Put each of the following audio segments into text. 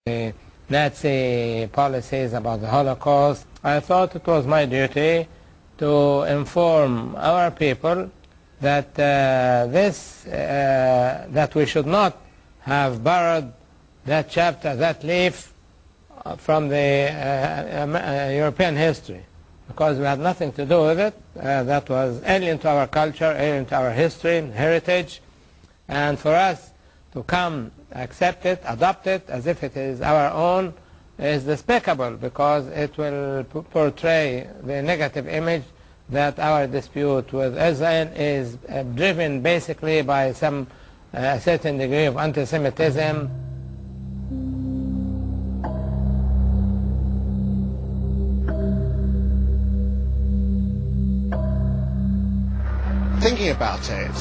the Nazi policies about the Holocaust. I thought it was my duty to inform our people that that we should not have borrowed that chapter, that leaf from the European history, because we had nothing to do with it. That was alien to our culture, alien to our history and heritage, and for us to come, accept it, adopt it as if it is our own is despicable, because it will portray the negative image that our dispute with Israel is driven basically by some certain degree of anti-Semitism. Thinking about it,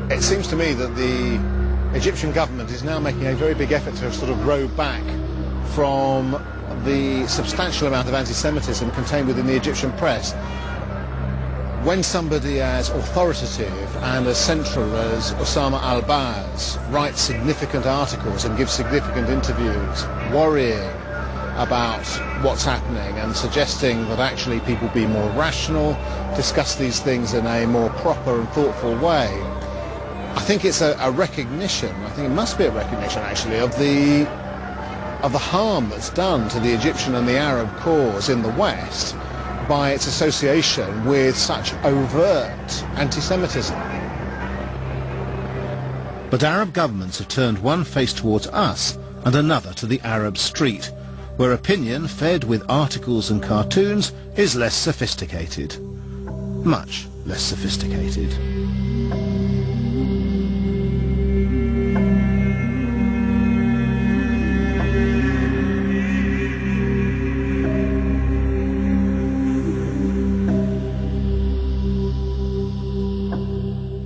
it seems to me that the Egyptian government is now making a very big effort to sort of row back from the substantial amount of anti-Semitism contained within the Egyptian press. When somebody as authoritative and as central as Osama al-Baz writes significant articles and gives significant interviews, worrying about what's happening and suggesting that actually people be more rational, discuss these things in a more proper and thoughtful way, I think it's a recognition, I think it must be a recognition actually, of the harm that's done to the Egyptian and the Arab cause in the West by its association with such overt anti-Semitism. But Arab governments have turned one face towards us and another to the Arab street, where opinion fed with articles and cartoons is less sophisticated. Much less sophisticated.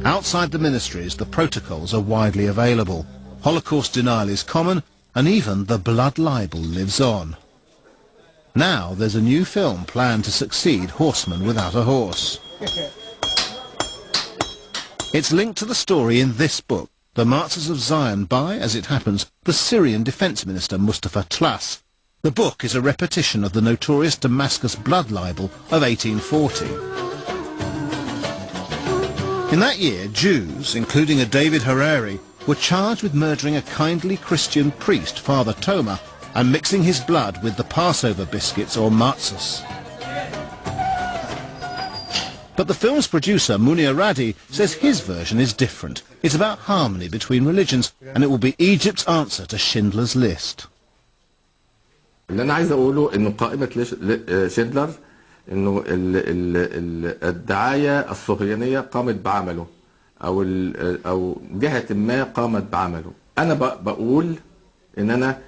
Outside the ministries, the protocols are widely available. Holocaust denial is common, and even the blood libel lives on. Now there's a new film planned to succeed Horseman Without a Horse. It's linked to the story in this book, The Martyrs of Zion, by, as it happens, the Syrian Defence Minister Mustafa Tlass. The book is a repetition of the notorious Damascus blood libel of 1840. In that year, Jews, including a David Harari, were charged with murdering a kindly Christian priest, Father Toma, and mixing his blood with the Passover biscuits or matzahs. But the film's producer, Munir Radi, says his version is different. It's about harmony between religions, and it will be Egypt's answer to Schindler's List. اللي أنا عايز أقوله إنه قائمة شندلر إنه الدعاية الصهيونية قامت بعمله أو جهة ما قامت بعمله. أنا بقول إن أنا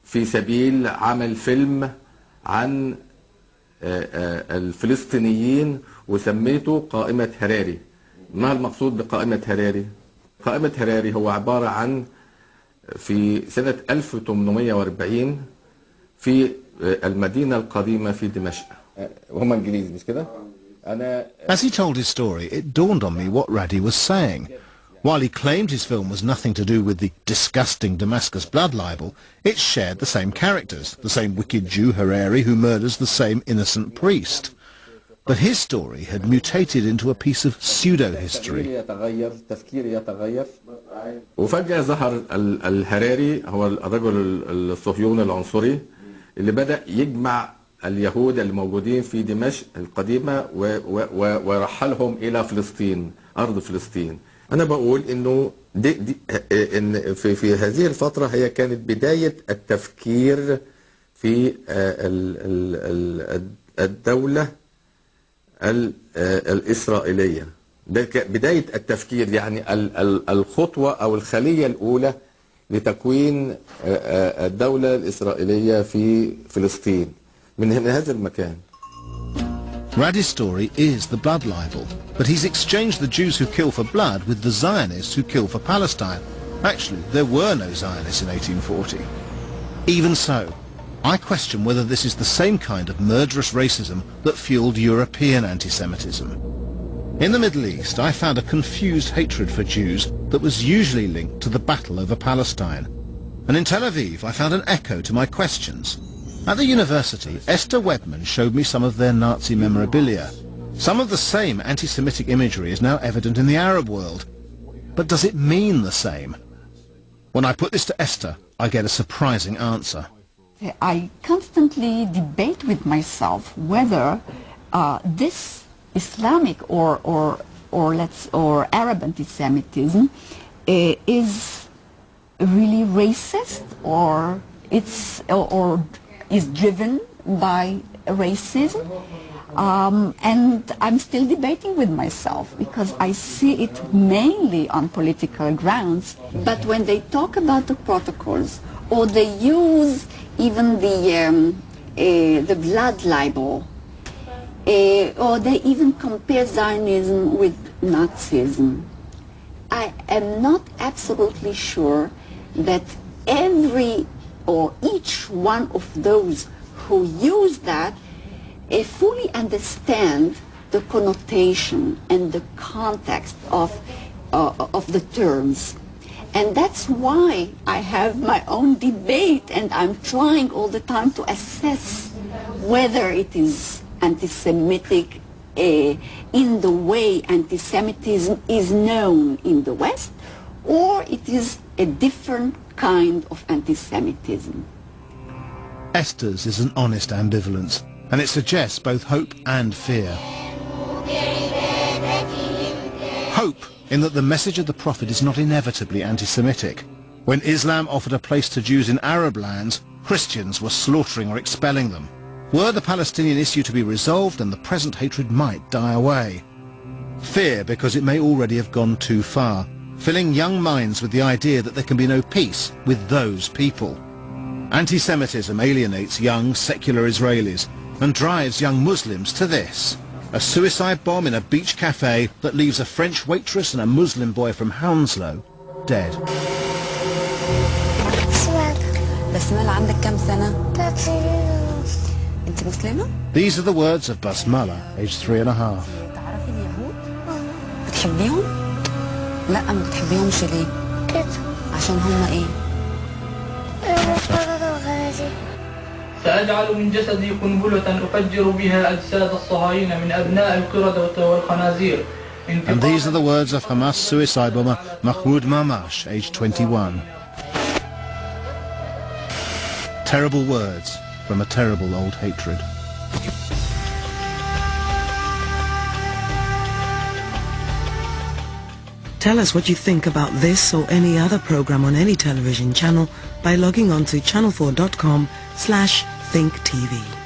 في سبيل عمل فيلم عن الفلسطينيين وسميته قائمة هراري. ما المقصود بقائمة هراري؟ قائمة هراري هو عبارة عن في سنة 1840 في المدينة القديمة في دمشق. وهم إنجليز مش كده؟ As he told his story, it dawned on me what Radi was saying. While he claimed his film was nothing to do with the disgusting Damascus blood libel, it shared the same characters, the same wicked Jew Harari who murders the same innocent priest. But his story had mutated into a piece of pseudo-history. وفجأة ظهر الهراري هو الرجل الصهيوني العنصري اللي بدأ يجمع اليهود الموجودين في دمشق القديمة ورحلهم إلى فلسطين، أرض فلسطين. أنا بقول إنه إن في هذه الفترة هي كانت بداية التفكير في الدولة الإسرائيلية. بداية التفكير يعني الخطوة أو الخلية الأولى لتكوين الدولة الإسرائيلية في فلسطين من هذا المكان. Radi's story is the blood libel, but he's exchanged the Jews who kill for blood with the Zionists who kill for Palestine. Actually, there were no Zionists in 1840. Even so, I question whether this is the same kind of murderous racism that fueled European anti-Semitism. In the Middle East, I found a confused hatred for Jews that was usually linked to the battle over Palestine. And in Tel Aviv, I found an echo to my questions. At the university, Esther Webman showed me some of their Nazi memorabilia. Some of the same anti-Semitic imagery is now evident in the Arab world. But does it mean the same? When I put this to Esther, I get a surprising answer. I constantly debate with myself whether this Islamic or Arab anti-Semitism is really racist or is driven by racism. And I'm still debating with myself because I see it mainly on political grounds. But when they talk about the protocols or they use even the blood libel, or they even compare Zionism with Nazism, I am not absolutely sure that every or each one of those who use that fully understand the connotation and the context of the terms. And that's why I have my own debate, and I'm trying all the time to assess whether it is anti-Semitic in the way anti-Semitism is known in the West, or it is a different kind of anti-Semitism. Esther's is an honest ambivalence, and it suggests both hope and fear. Hope in that the message of the Prophet is not inevitably anti-Semitic. When Islam offered a place to Jews in Arab lands, Christians were slaughtering or expelling them. Were the Palestinian issue to be resolved, and the present hatred might die away. Fear because it may already have gone too far, filling young minds with the idea that there can be no peace with those people. Anti-Semitism alienates young, secular Israelis and drives young Muslims to this: a suicide bomb in a beach cafe that leaves a French waitress and a Muslim boy from Hounslow dead. بسملة عندك كم سنة؟ 3 سنين ونص. أنت مسلمة؟ These are the words of Basmala, aged 3.5. تعرفي اليهود؟ بتحبيهم؟ لا ما بتحبيهمش ليه؟ كده. عشان هم إيه؟ سأجعل من جسدي قنبلة أفجر بها أجساد الصهاينة من أبناء القردة والخنازير. And these are the words of Hamas suicide bomber Mahmoud Mamash, aged 21. Terrible words from a terrible old hatred. Tell us what you think about this or any other program on any television channel by logging on to channel4.com/thinktv.